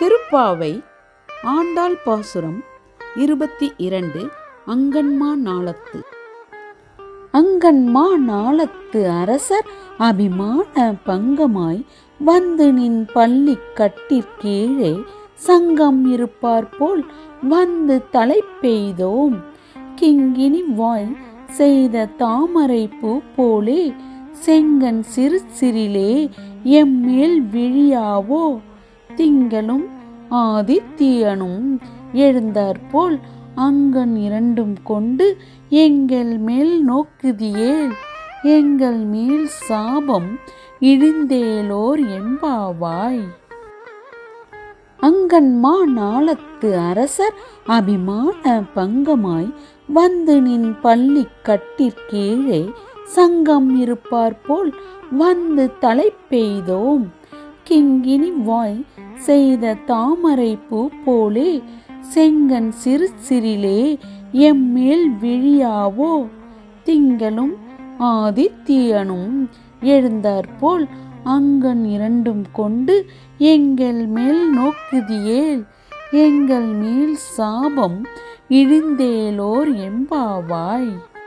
திருப்பாவை ஆண்டாள் பாசுரம் 22. அங்கன்மா நாளத்து. அங்கன்மா நாளத்து அரசர் அபிமான பங்கமாய் வந்து நின் பள்ளி கட்டிற்கீழே சங்கம் இருப்பார் போல் வந்து தலை பெய்தோம். கிங்கினி வாய் செய்த தாமரை பூ போலே செங்கன் சிறு சிறிலே எம்மேல் விழியாவோ. திங்களும் ஆதித்யனும் எழுந்தாற்போல் அங்கன் இரண்டும் கொண்டு எங்கள் மேல் நோக்குதியேல். எங்கள் மேல் சாபம் இழிந்தேலோர் எம்பாவாய். அங்கன்மா நாளத்து அரசர் அபிமான பங்கமாய் வந்து நின் பள்ளி கட்டிற்கீழே சங்கம் இருப்பார் போல் வந்து தலை பெய்தோம். கிங்கினி வாய் செய்த தாமரை பூ போலே செங்கன் சிறு சிறிலே எம்மேல் விழியாவோ. திங்களும் ஆதித்யனும் எழுந்தாற்போல் அங்கன் இரண்டும் கொண்டு எங்கள் மேல் நோக்குதியேல். எங்கள் மேல் சாபம் இழிந்தேலோர் எம்பாவாய்.